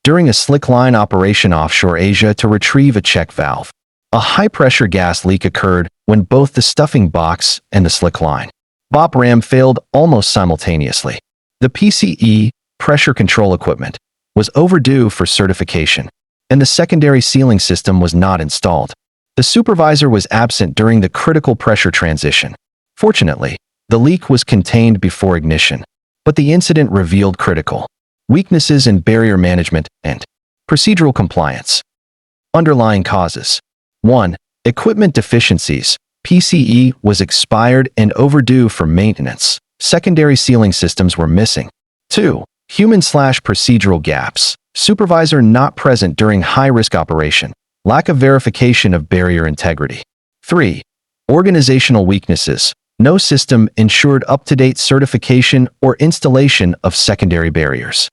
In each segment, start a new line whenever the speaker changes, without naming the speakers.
during a slickline operation offshore Asia to retrieve a check valve. A high-pressure gas leak occurred when both the stuffing box and the slickline BOP ram failed almost simultaneously. The PCE, pressure control equipment, was overdue for certification, and the secondary sealing system was not installed. The supervisor was absent during the critical pressure transition. Fortunately, the leak was contained before ignition, but the incident revealed critical weaknesses in barrier management and procedural compliance. Underlying causes. 1. Equipment deficiencies. PCE was expired and overdue for maintenance. Secondary sealing systems were missing. 2. Human/procedural gaps. Supervisor not present during high-risk operation. Lack of verification of barrier integrity. 3. Organizational weaknesses. No system ensured up-to-date certification or installation of secondary barriers.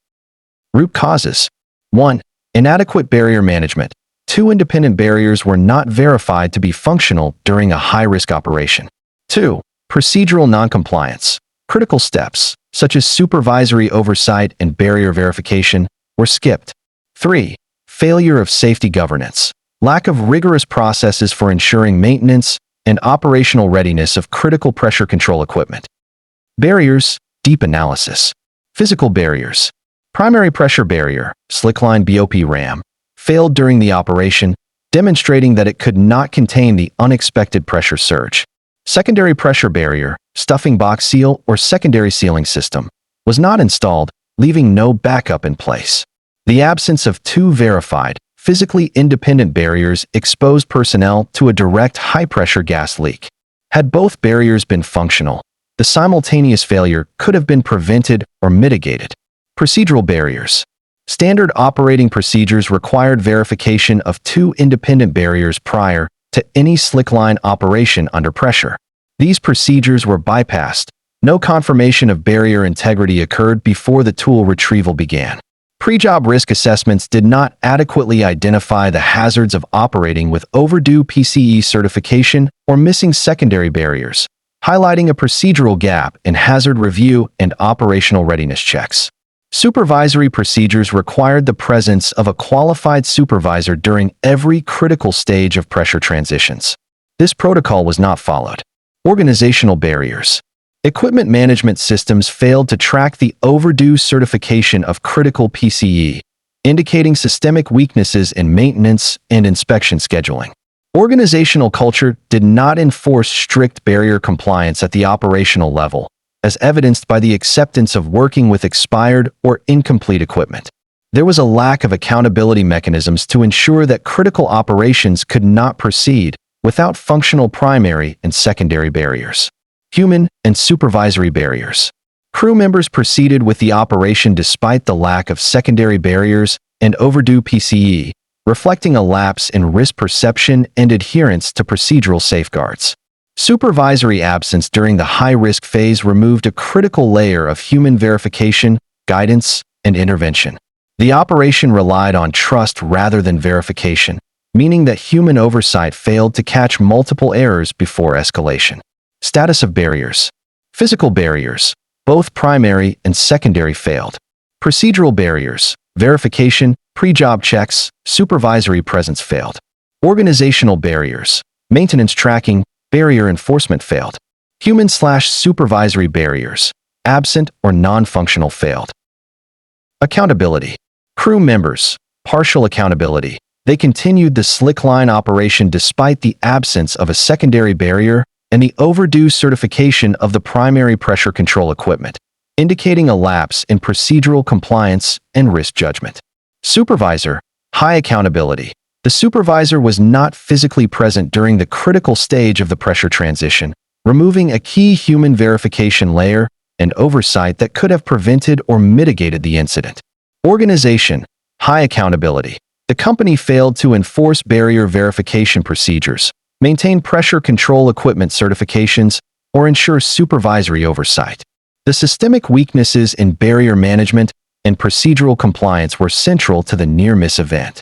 Root causes. 1. Inadequate barrier management. 2 independent barriers were not verified to be functional during a high-risk operation. 2. Procedural noncompliance. Critical steps, such as supervisory oversight and barrier verification, were skipped. 3. Failure of safety governance. Lack of rigorous processes for ensuring maintenance and operational readiness of critical pressure control equipment. Barriers, deep analysis. Physical barriers. Primary pressure barrier, slickline BOP ram, failed during the operation, demonstrating that it could not contain the unexpected pressure surge. Secondary pressure barrier, stuffing box seal or secondary sealing system, was not installed, leaving no backup in place. The absence of 2 verified, physically independent barriers exposed personnel to a direct high-pressure gas leak. Had both barriers been functional, the simultaneous failure could have been prevented or mitigated. Procedural barriers. Standard operating procedures required verification of 2 independent barriers prior to any slickline operation under pressure. These procedures were bypassed. No confirmation of barrier integrity occurred before the tool retrieval began. Pre-job risk assessments did not adequately identify the hazards of operating with overdue PCE certification or missing secondary barriers, highlighting a procedural gap in hazard review and operational readiness checks. Supervisory procedures required the presence of a qualified supervisor during every critical stage of pressure transitions. This protocol was not followed. Organizational barriers. Equipment management systems failed to track the overdue certification of critical PCE, indicating systemic weaknesses in maintenance and inspection scheduling. Organizational culture did not enforce strict barrier compliance at the operational level, as evidenced by the acceptance of working with expired or incomplete equipment. There was a lack of accountability mechanisms to ensure that critical operations could not proceed without functional primary and secondary barriers. Human and supervisory barriers. Crew members proceeded with the operation despite the lack of secondary barriers and overdue PCE, reflecting a lapse in risk perception and adherence to procedural safeguards. Supervisory absence during the high-risk phase removed a critical layer of human verification, guidance, and intervention. The operation relied on trust rather than verification, meaning that human oversight failed to catch multiple errors before escalation. Status of barriers. Physical barriers. Both primary and secondary failed. Procedural barriers. Verification, pre-job checks, supervisory presence failed. Organizational barriers. Maintenance tracking, barrier enforcement failed. Human/supervisory barriers. Absent or non-functional failed. Accountability. Crew members. Partial accountability. They continued the slickline operation despite the absence of a secondary barrier and the overdue certification of the primary pressure control equipment, indicating a lapse in procedural compliance and risk judgment. Supervisor. High accountability. The supervisor was not physically present during the critical stage of the pressure transition, removing a key human verification layer and oversight that could have prevented or mitigated the incident. Organization. High accountability. The company failed to enforce barrier verification procedures, maintain pressure control equipment certifications, or ensure supervisory oversight. The systemic weaknesses in barrier management and procedural compliance were central to the near-miss event.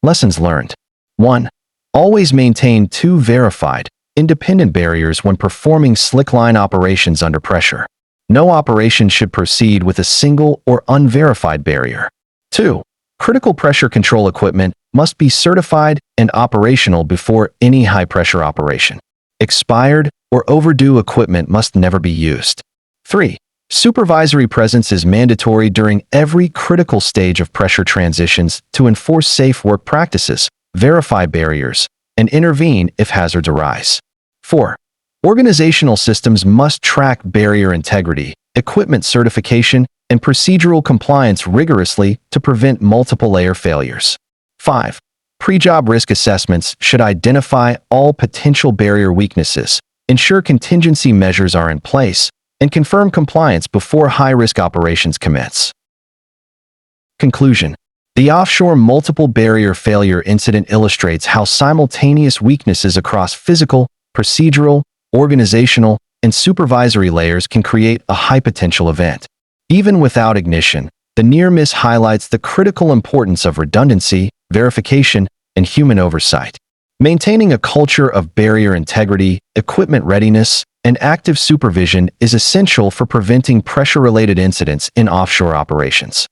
Lessons learned. 1. Always maintain 2 verified, independent barriers when performing slickline operations under pressure. No operation should proceed with a single or unverified barrier. 2. Critical pressure control equipment must be certified and operational before any high-pressure operation. Expired or overdue equipment must never be used. 3. Supervisory presence is mandatory during every critical stage of pressure transitions to enforce safe work practices, verify barriers, and intervene if hazards arise. 4. Organizational systems must track barrier integrity, equipment certification, and procedural compliance rigorously to prevent multiple-layer failures. 5. Pre-job risk assessments should identify all potential barrier weaknesses, ensure contingency measures are in place, and confirm compliance before high-risk operations commence. Conclusion: the offshore multiple barrier failure incident illustrates how simultaneous weaknesses across physical, procedural, organizational, and supervisory layers can create a high-potential event. Even without ignition, the near miss highlights the critical importance of redundancy, verification, and human oversight. Maintaining a culture of barrier integrity, equipment readiness, and active supervision is essential for preventing pressure-related incidents in offshore operations.